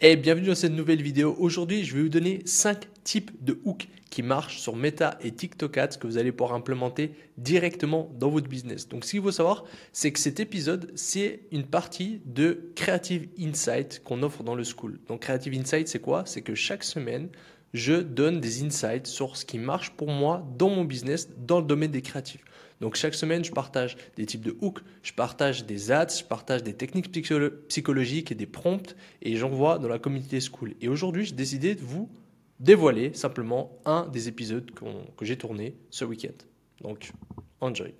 Et bienvenue dans cette nouvelle vidéo. Aujourd'hui, je vais vous donner 5 types de hooks qui marchent sur Meta et TikTok Ads que vous allez pouvoir implémenter directement dans votre business. Donc, ce qu'il faut savoir, c'est que cet épisode, c'est une partie de Creative Insight qu'on offre dans le school. Donc, Creative Insight, c'est quoi? C'est que chaque semaine, je donne des insights sur ce qui marche pour moi dans mon business, dans le domaine des créatifs. Donc chaque semaine, je partage des types de hooks, je partage des ads, je partage des techniques psychologiques et des prompts et j'envoie dans la communauté school. Et aujourd'hui, j'ai décidé de vous dévoiler simplement un des épisodes que j'ai tourné ce week-end. Donc, enjoy.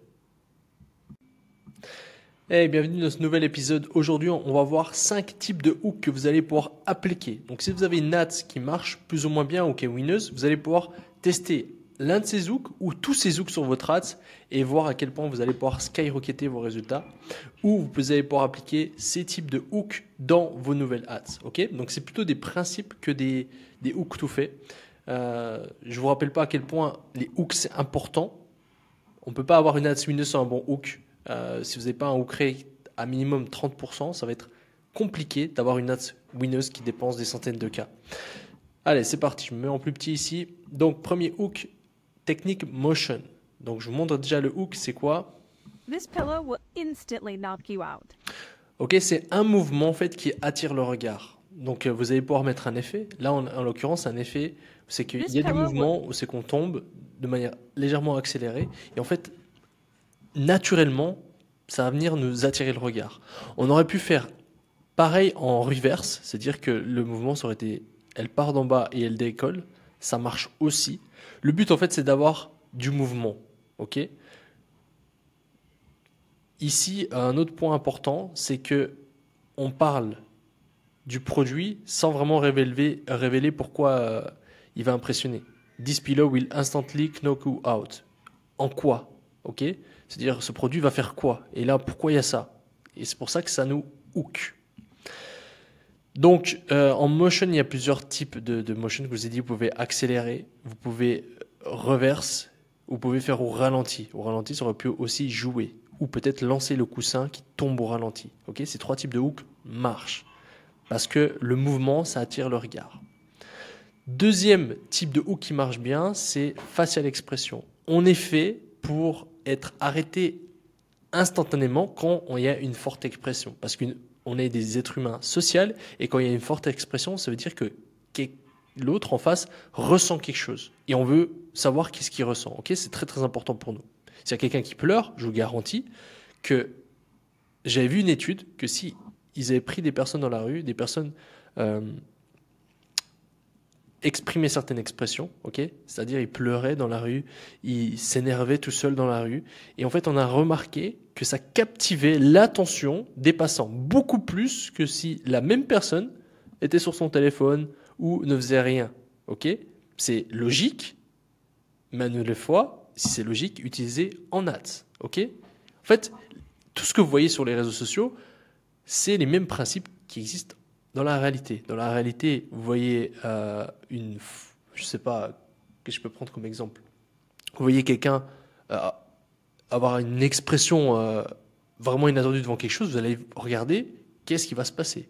Hey, bienvenue dans ce nouvel épisode. Aujourd'hui, on va voir 5 types de hooks que vous allez pouvoir appliquer. Donc, si vous avez une ads qui marche plus ou moins bien ou qui est winneuse, vous allez pouvoir tester l'un de ces hooks ou tous ces hooks sur votre ads et voir à quel point vous allez pouvoir skyrocketer vos résultats ou vous allez pouvoir appliquer ces types de hooks dans vos nouvelles ads. Ok? Donc, c'est plutôt des principes que des hooks tout faits. Je vous rappelle pas à quel point les hooks c'est important. On peut pas avoir une ads winneuse sans un bon hook. Si vous n'avez pas un hook rate à minimum 30%, ça va être compliqué d'avoir une ads winneuse qui dépense des centaines de cas. Allez, c'est parti. Je me mets en plus petit ici. Donc, premier hook, technique motion. Donc, je vous montre déjà le hook, c'est quoi? This pillow will instantly knock you out. Ok, c'est un mouvement en fait qui attire le regard. Donc, vous allez pouvoir mettre un effet. Là, en l'occurrence, un effet, c'est qu'il y a des mouvements où c'est qu'on tombe de manière légèrement accélérée. Et en fait, naturellement, ça va venir nous attirer le regard. On aurait pu faire pareil en reverse, c'est-à-dire que le mouvement, ça aurait été, elle part d'en bas et elle décolle. Ça marche aussi. Le but, en fait, c'est d'avoir du mouvement. Ok ? Ici, un autre point important, c'est que on parle du produit sans vraiment révéler pourquoi il va impressionner. This pillow will instantly knock you out. En quoi? Ok? C'est-à-dire, ce produit va faire quoi? Et là, pourquoi il y a ça? Et c'est pour ça que ça nous hook. Donc, en motion, il y a plusieurs types de motion que je vous ai dit. Vous pouvez accélérer, vous pouvez reverse, vous pouvez faire au ralenti. Au ralenti, ça aurait pu aussi jouer. Ou peut-être lancer le coussin qui tombe au ralenti. Ok? Ces 3 types de hook marchent. Parce que le mouvement, ça attire le regard. Deuxième type de hook qui marche bien, c'est facial expression. On est fait pour être arrêté instantanément quand il y a une forte expression. Parce qu'on est des êtres humains sociaux et quand il y a une forte expression, ça veut dire que l'autre en face ressent quelque chose. Et on veut savoir qu'est-ce qu'il ressent. Okay, c'est très très important pour nous. S'il y a quelqu'un qui pleure, je vous garantis que j'avais vu une étude que si ils avaient pris des personnes dans la rue, des personnes exprimer certaines expressions, ok, c'est-à-dire ils pleuraient dans la rue, ils s'énervaient tout seuls dans la rue, et en fait on a remarqué que ça captivait l'attention des passants beaucoup plus que si la même personne était sur son téléphone ou ne faisait rien, ok. C'est logique, mais une nouvelle fois, si c'est logique, utilisez en ads, ok. En fait, tout ce que vous voyez sur les réseaux sociaux, c'est les mêmes principes qui existent dans la réalité. Dans la réalité, vous voyez je sais pas, que je peux prendre comme exemple. Vous voyez quelqu'un avoir une expression vraiment inattendue devant quelque chose, vous allez regarder qu'est-ce qui va se passer.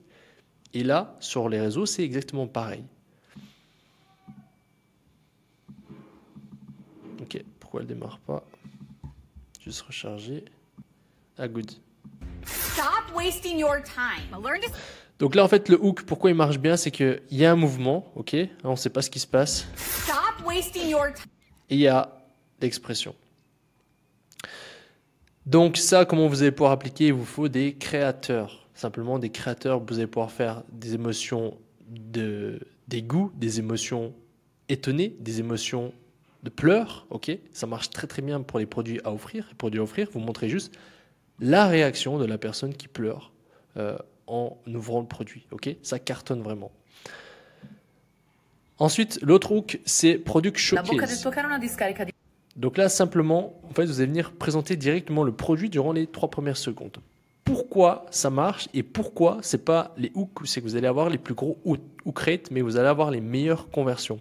Et là, sur les réseaux, c'est exactement pareil. Ok, pourquoi elle démarre pas? Juste recharger. Ah, good. Stop wasting your time. Learn to... Donc là, en fait, le hook, pourquoi il marche bien, c'est qu'il y a un mouvement, ok? On ne sait pas ce qui se passe. Stop wasting your time. Et il y a l'expression. Donc ça, comment vous allez pouvoir appliquer? Il vous faut des créateurs. Simplement des créateurs, vous allez pouvoir faire des émotions des goûts, des émotions étonnées, des émotions de pleurs, ok? Ça marche très très bien pour les produits à offrir. Les produits à offrir, vous montrez juste la réaction de la personne qui pleure en ouvrant le produit. Ok, ça cartonne vraiment. Ensuite, l'autre hook, c'est Product Showcase. Donc là, simplement, en fait, vous allez venir présenter directement le produit durant les 3 premières secondes. Pourquoi ça marche et pourquoi c'est pas les hooks, c'est que vous allez avoir les plus gros hook rates, mais vous allez avoir les meilleures conversions.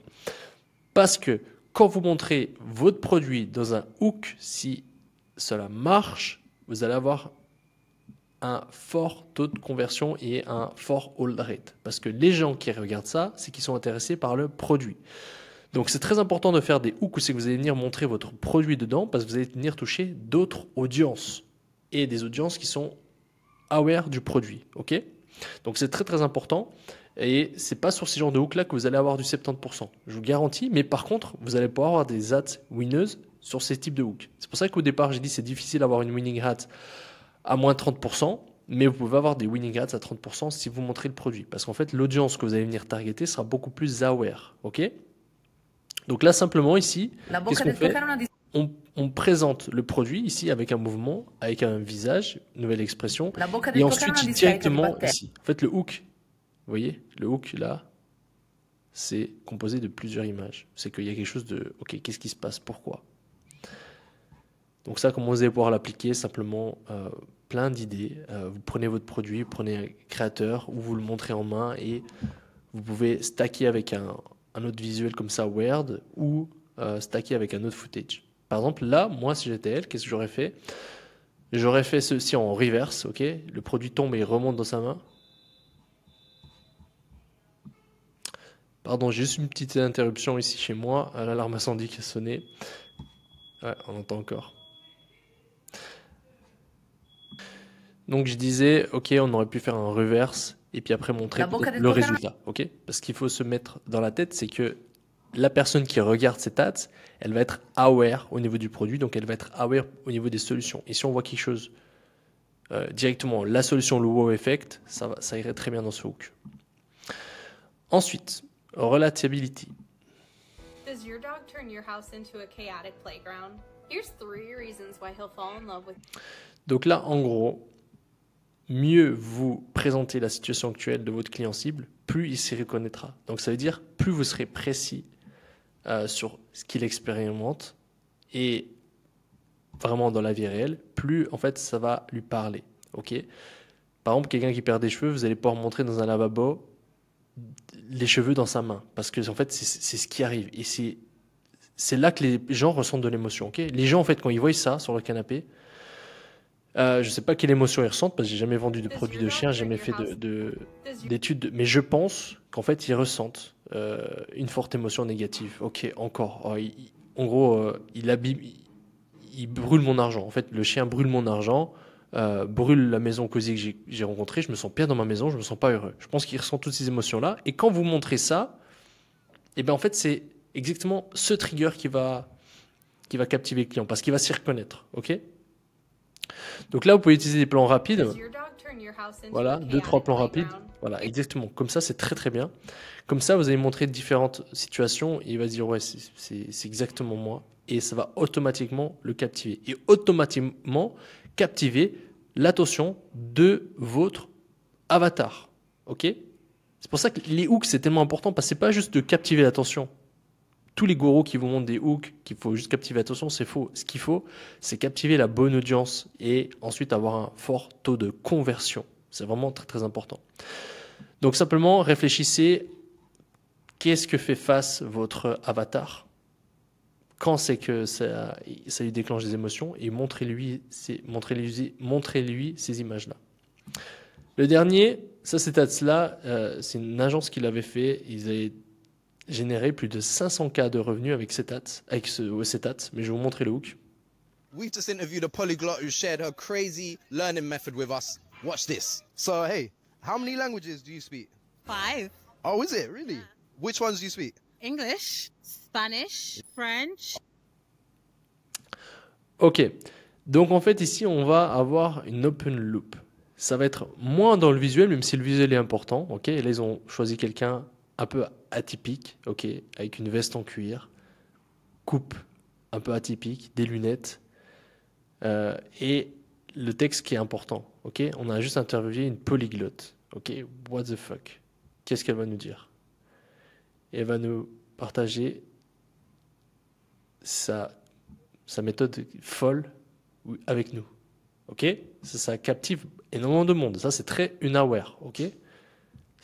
Parce que quand vous montrez votre produit dans un hook, si cela marche, vous allez avoir un fort taux de conversion et un fort hold rate. Parce que les gens qui regardent ça, c'est qu'ils sont intéressés par le produit. Donc c'est très important de faire des hooks où c'est que vous allez venir montrer votre produit dedans parce que vous allez venir toucher d'autres audiences et des audiences qui sont aware du produit. Ok? Donc c'est très très important et c'est pas sur ces genres de hooks là que vous allez avoir du 70%. Je vous garantis, mais par contre vous allez pouvoir avoir des ads winneuses sur ces types de hooks. C'est pour ça qu'au départ j'ai dit c'est difficile d'avoir une winning rate à moins 30%, mais vous pouvez avoir des winning rates à 30% si vous montrez le produit. Parce qu'en fait, l'audience que vous allez venir targeter sera beaucoup plus aware. Ok? Donc là, simplement, ici, qu'est-ce qu'on fait? On présente le produit ici avec un mouvement, avec un visage, nouvelle expression, et ensuite directement ici. En fait, le hook, vous voyez, le hook là, c'est composé de plusieurs images. C'est qu'il y a quelque chose de, ok, qu'est-ce qui se passe? Pourquoi? Donc ça, comment vous allez pouvoir l'appliquer? Simplement, plein d'idées. Vous prenez votre produit, vous prenez un créateur, ou vous le montrez en main, et vous pouvez stacker avec un autre visuel comme ça, Word, ou stacker avec un autre footage. Par exemple, là, moi, si j'étais elle, qu'est-ce que j'aurais fait? J'aurais fait ceci en reverse, ok? Le produit tombe et il remonte dans sa main. Pardon, j'ai juste une petite interruption ici chez moi. L'alarme incendie qui a sonné. Ouais, on entend encore. Donc je disais, ok, on aurait pu faire un reverse et puis après montrer le résultat, ok? Parce qu'il faut se mettre dans la tête, c'est que la personne qui regarde cette ads, elle va être aware au niveau du produit, donc elle va être aware au niveau des solutions. Et si on voit quelque chose directement, la solution, le wow effect, ça irait très bien dans ce hook. Ensuite, relatability. Does your dog turn your house into a chaotic playground? Here's 3 reasons why he'll fall in love with. Donc là, en gros, mieux vous présentez la situation actuelle de votre client cible, plus il s'y reconnaîtra. Donc ça veut dire, plus vous serez précis sur ce qu'il expérimente et vraiment dans la vie réelle, plus en fait ça va lui parler. Ok? Par exemple, quelqu'un qui perd des cheveux, vous allez pouvoir montrer dans un lavabo les cheveux dans sa main, parce que en fait c'est ce qui arrive et c'est là que les gens ressentent de l'émotion. Ok? Les gens en fait quand ils voient ça sur le canapé, je ne sais pas quelle émotion ils ressentent parce que j'ai jamais vendu de produits de chien, j'ai jamais fait d'études, mais je pense qu'en fait ils ressentent une forte émotion négative. Ok, encore. En gros, il brûle mon argent. En fait, le chien brûle mon argent, brûle la maison cosy que j'ai rencontrée. Je me sens bien dans ma maison, je me sens pas heureux. Je pense qu'il ressent toutes ces émotions-là. Et quand vous montrez ça, et ben en fait c'est exactement ce trigger qui va captiver le client parce qu'il va s'y reconnaître. Ok? Donc là, vous pouvez utiliser des plans rapides. Voilà, 2-3 plans rapides. Voilà, exactement. Comme ça, c'est très très bien. Comme ça, vous allez montrer différentes situations et il va se dire ouais, c'est exactement moi. Et ça va automatiquement le captiver. Et automatiquement captiver l'attention de votre avatar. Ok? C'est pour ça que les hooks, c'est tellement important parce que c'est pas juste de captiver l'attention. Tous les gourous qui vous montrent des hooks, qu'il faut juste captiver l'attention, c'est faux. Ce qu'il faut, c'est captiver la bonne audience et ensuite avoir un fort taux de conversion. C'est vraiment très très important. Donc simplement, réfléchissez, qu'est-ce que fait face votre avatar? Quand c'est que ça lui déclenche des émotions et montrez-lui ces images-là. Le dernier, ça c'est ads-là, c'est une agence qui l'avait fait, ils avaient générer plus de 500K de revenus avec cet ads, mais je vais vous montrer le hook. We've just interviewed a polyglot who shared her crazy learning method with us. Watch this. So, hey, how many languages do you speak? 5. Oh, is it? Really? Which ones do you speak? English, Spanish, French. Ok. Donc en fait ici on va avoir une open loop. Ça va être moins dans le visuel, même si le visuel est important. Ok. Et là ils ont choisi quelqu'un un peu atypique, ok, avec une veste en cuir, coupe un peu atypique, des lunettes, et le texte qui est important, ok. On a juste interviewé une polyglotte, ok. What the fuck? Qu'est-ce qu'elle va nous dire? Et elle va nous partager sa méthode folle avec nous, ok. Ça captive énormément de monde. Ça c'est très unaware, ok.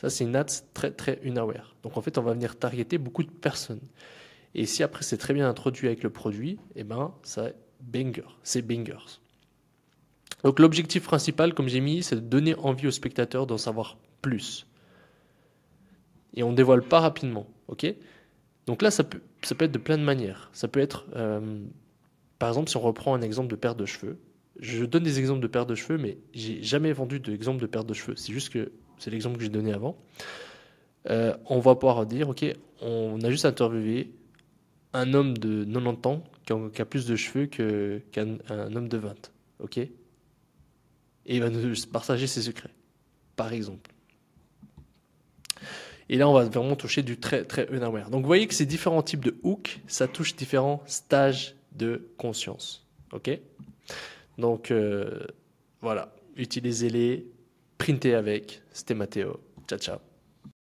Ça, c'est une ads très, très unaware. Donc, en fait, on va venir targeter beaucoup de personnes. Et si après, c'est très bien introduit avec le produit, eh ben, c'est bangers. Donc l'objectif principal, comme j'ai mis, c'est de donner envie aux spectateurs d'en savoir plus. Et on ne dévoile pas rapidement, ok? Donc là, ça peut être de plein de manières. Ça peut être, par exemple, si on reprend un exemple de paire de cheveux, je donne des exemples de paire de cheveux, mais j'ai jamais vendu d'exemple de paire de cheveux. C'est juste que c'est l'exemple que j'ai donné avant. On va pouvoir dire, ok, on a juste interviewé un homme de 90 ans qui a plus de cheveux qu'un homme de 20, ok? Et il va nous partager ses secrets, par exemple. Et là, on va vraiment toucher du très, très unaware. Donc, vous voyez que ces différents types de hooks, ça touche différents stages de conscience. OK? Donc, voilà. Utilisez-les, printez avec. C'était Mathéo. Ciao, ciao.